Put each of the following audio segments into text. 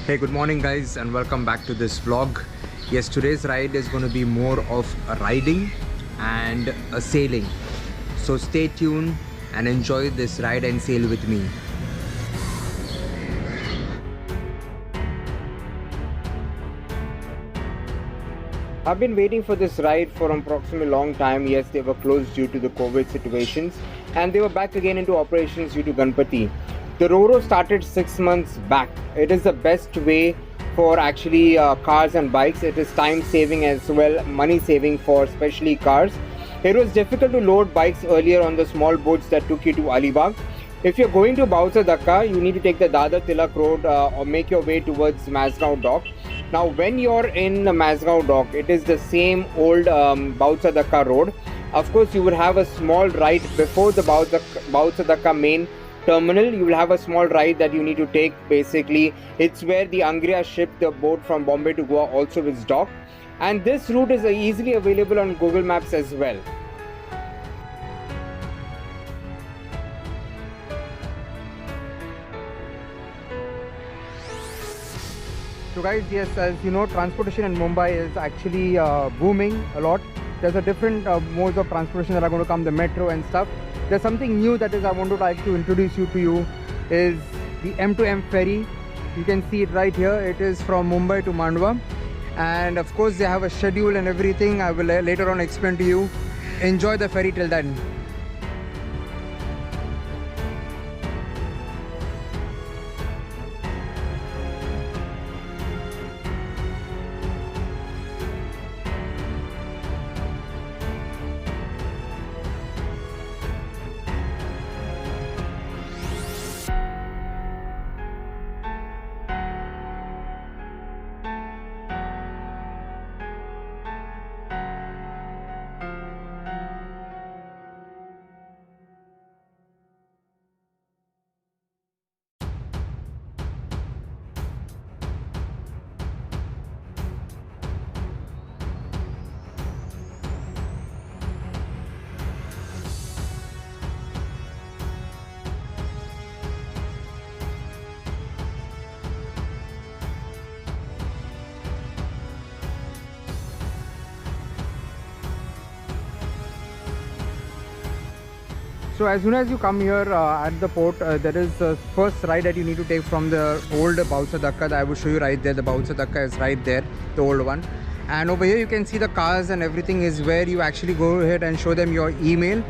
Hey, good morning guys, and welcome back to this vlog. Yes, today's ride is going to be more of a riding and a sailing. So stay tuned and enjoy this ride and sail with me. I've been waiting for this ride for approximately a long time. Yes, they were closed due to the COVID situations, and they were back again into operations due to Ganpati. The Roro started 6 months back. It is the best way for actually cars and bikes. It is time saving as well, money saving for especially cars. It was difficult to load bikes earlier on the small boats that took you to Alibag. If you're going to Bausa Dhaka, you need to take the Dadar Tilak Road or make your way towards Mazgaon Dock. Now, when you're in the Mazgaon Dock, it is the same old Bausa Dhaka road. Of course, you would have a small ride before the Bausa Dhaka main terminal. You will have a small ride that you need to take. Basically, it's where the Angria ship, the boat from Bombay to Goa, also is docked. And this route is easily available on Google Maps as well. So guys, yes, as you know, transportation in Mumbai is actually booming a lot. There's a different modes of transportation that are going to come, the metro and stuff. There's something new that is I want to like to introduce you to you is the M2M ferry. You can see it right here. It is from Mumbai to Mandwa, and of course they have a schedule and everything. I will later on explain to you. Enjoy the ferry till then. So as soon as you come here at the port, there is the first ride that you need to take from the old Bausa Dhaka. I will show you right there. The Bausa Dhaka is right there, the old one. And over here you can see the cars and everything is where you actually go ahead and show them your email,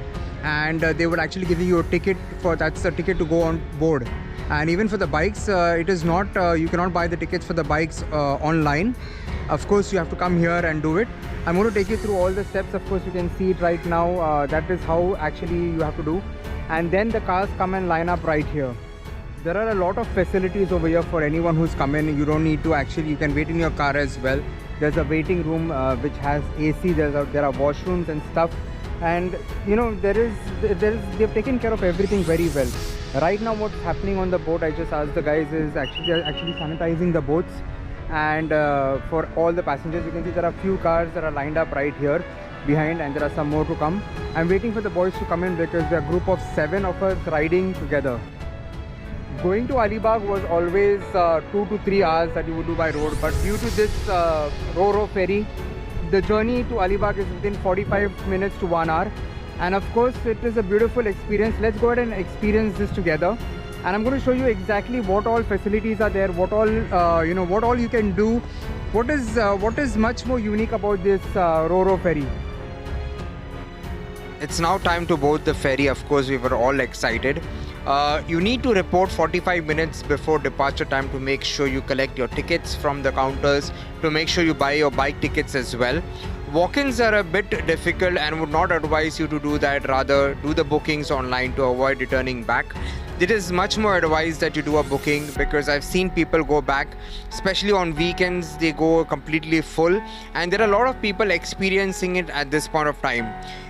and they would actually give you a ticket that's the ticket to go on board. And even for the bikes, it is not you cannot buy the tickets for the bikes online. Of course, you have to come here and do it. I'm going to take you through all the steps. Of course, you can see it right now. That is how actually you have to do. And then the cars come and line up right here. There are a lot of facilities over here for anyone who's come in. You don't need to actually, you can wait in your car as well. There's a waiting room which has AC. There are washrooms and stuff. And you know, they've taken care of everything very well. Right now, what's happening on the boat, I just asked the guys, is actually sanitizing the boats. And for all the passengers, you can see there are few cars that are lined up right here behind, and there are some more to come. I'm waiting for the boys to come in because there are a group of 7 of us riding together. Going to Alibag was always 2 to 3 hours that you would do by road, but due to this Roro ferry, the journey to Alibag is within 45 minutes to 1 hour. And of course, it is a beautiful experience. Let's go ahead and experience this together. And I'm going to show you exactly what all facilities are there, what all what all you can do, what is much more unique about this Roro ferry. It's now time to board the ferry. Of course, we were all excited. You need to report 45 minutes before departure time to make sure you collect your tickets from the counters, to make sure you buy your bike tickets as well. Walk-ins are a bit difficult and would not advise you to do that. Rather, do the bookings online to avoid returning back. It is much more advised that you do a booking, because I've seen people go back, especially on weekends. They go completely full, and there are a lot of people experiencing it at this point of time.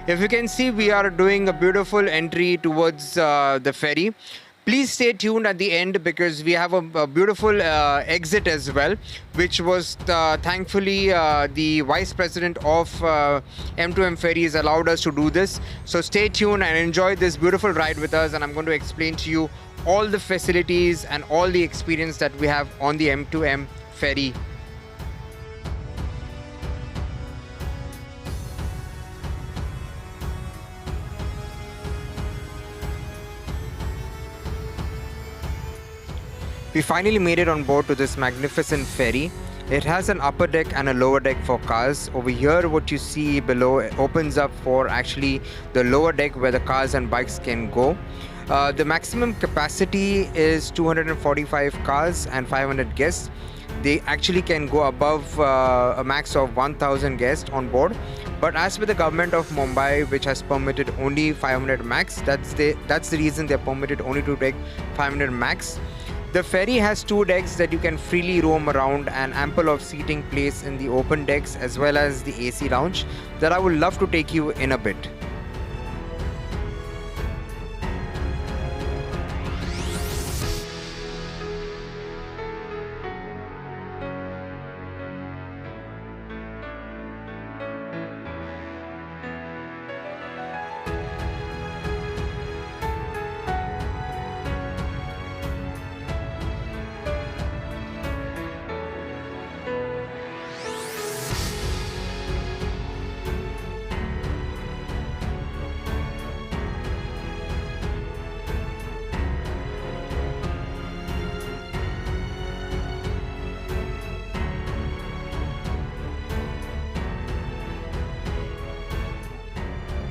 If you can see, we are doing a beautiful entry towards the ferry. Please stay tuned at the end, because we have a beautiful exit as well, which was thankfully the Vice President of M2M Ferries allowed us to do this. So stay tuned and enjoy this beautiful ride with us, and I'm going to explain to you all the facilities and all the experience that we have on the M2M ferry. We finally made it on board to this magnificent ferry. It has an upper deck and a lower deck for cars. Over here, what you see below opens up for actually the lower deck where the cars and bikes can go. The maximum capacity is 245 cars and 500 guests. They actually can go above a max of 1000 guests on board. But as with the government of Mumbai, which has permitted only 500 max, that's the reason they're permitted only to take 500 max. The ferry has 2 decks that you can freely roam around and ample of seating place in the open decks as well as the AC lounge that I would love to take you in a bit.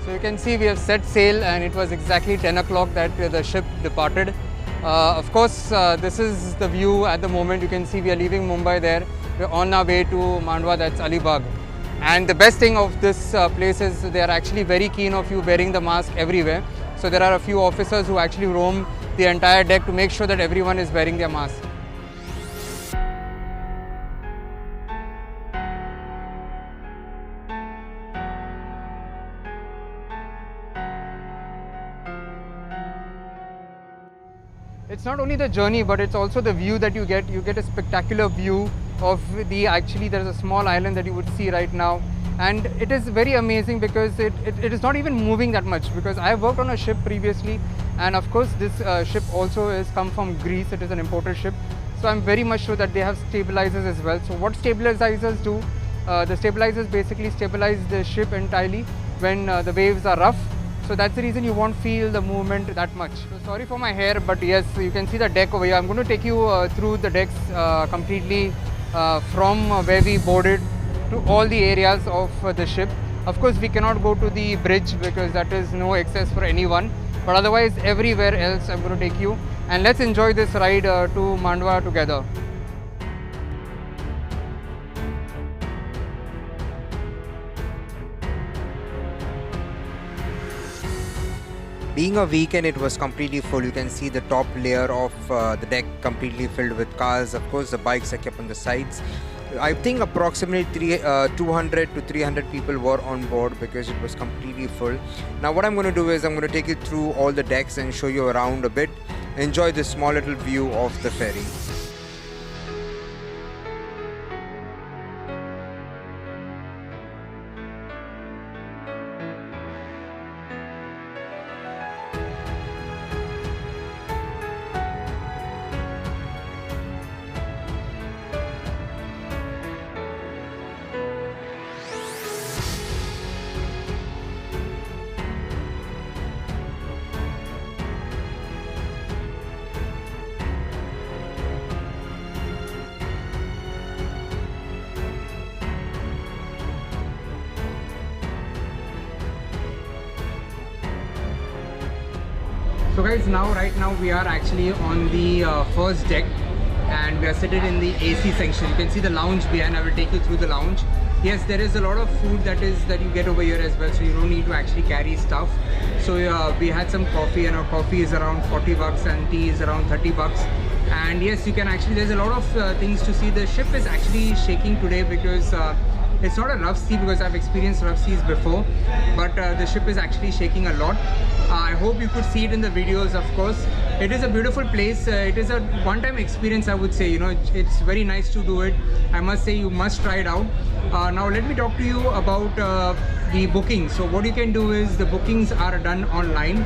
So you can see we have set sail and it was exactly 10 o'clock that the ship departed. Of course, this is the view at the moment. You can see we are leaving Mumbai there. We're on our way to Mandwa, that's Alibag. And the best thing of this place is they are actually very keen of you wearing the mask everywhere. So there are a few officers who actually roam the entire deck to make sure that everyone is wearing their mask. It's not only the journey, but it's also the view that you get. You get a spectacular view of actually there's a small island that you would see right now. And it is very amazing because it is not even moving that much, because I have worked on a ship previously. And of course, this ship also has come from Greece. It is an imported ship. So I'm very much sure that they have stabilizers as well. So what stabilizers do? The stabilizers basically stabilize the ship entirely when the waves are rough. So that's the reason you won't feel the movement that much. So sorry for my hair, but yes, you can see the deck over here. I'm going to take you through the decks completely from where we boarded to all the areas of the ship. Of course, we cannot go to the bridge because that is no access for anyone. But otherwise, everywhere else I'm going to take you. And let's enjoy this ride to Mandwa together. Being a weekend, it was completely full. You can see the top layer of the deck completely filled with cars. Of course, the bikes are kept on the sides. I think approximately 200 to 300 people were on board because it was completely full. Now what I'm going to do is I'm going to take you through all the decks and show you around a bit. Enjoy this small little view of the ferry. So guys, right now we are actually on the first deck and we are seated in the AC section. You can see the lounge behind. I will take you through the lounge. Yes, there is a lot of food that you get over here as well, so you don't need to actually carry stuff. So we had some coffee, and our coffee is around 40 bucks and tea is around 30 bucks. And yes, you can actually, there's a lot of things to see. The ship is actually shaking today because it's not a rough sea, because I've experienced rough seas before, but the ship is actually shaking a lot. I hope you could see it in the videos, of course. It is a beautiful place. It is a one-time experience, I would say. You know, it's very nice to do it. I must say, you must try it out. Now, let me talk to you about the booking. So, what you can do is the bookings are done online.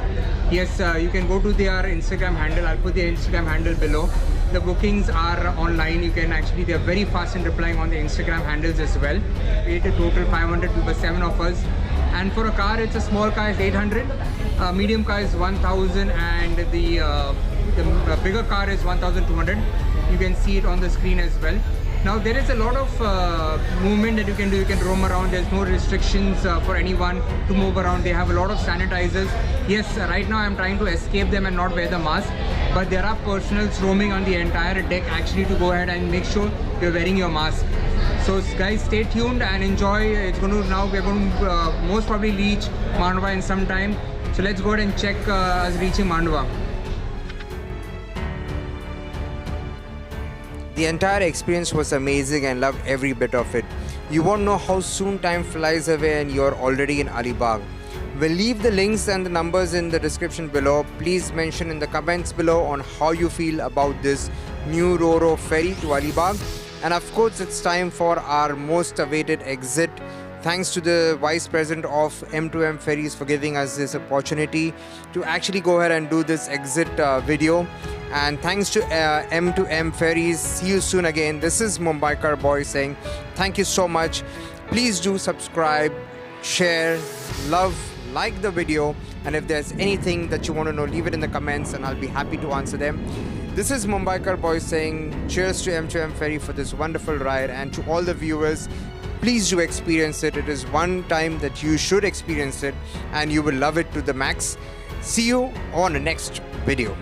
Yes, you can go to their Instagram handle. I'll put their Instagram handle below. The bookings are online. You can actually, they're very fast in replying on the Instagram handles as well. We ate a total 500. We were 7 of us. And for a car, it's a small car, it's 800. Medium car is 1000, and the bigger car is 1200. You can see it on the screen as well. Now there is a lot of movement that you can do. You can roam around. There's no restrictions for anyone to move around. They have a lot of sanitizers. Yes, right now I'm trying to escape them and not wear the mask, but there are personals roaming on the entire deck actually to go ahead and make sure you're wearing your mask. So guys, stay tuned and enjoy. It's going to, now we're going to most probably reach Mandwa in some time. So let's go ahead and check us reaching Mandwa. The entire experience was amazing and loved every bit of it. You won't know how soon time flies away and you're already in Alibag. We'll leave the links and the numbers in the description below. Please mention in the comments below on how you feel about this new Ro-Ro ferry to Alibag. And of course, it's time for our most awaited exit. Thanks to the Vice President of M2M Ferries for giving us this opportunity to actually go ahead and do this exit video. And thanks to M2M Ferries. See you soon again. This is Mumbaikar Boy saying thank you so much. Please do subscribe, share, love, like the video. And if there's anything that you want to know, leave it in the comments and I'll be happy to answer them. This is Mumbaikar Boy saying cheers to M2M Ferry for this wonderful ride, and to all the viewers, please do experience it. It is one time that you should experience it and you will love it to the max. See you on the next video.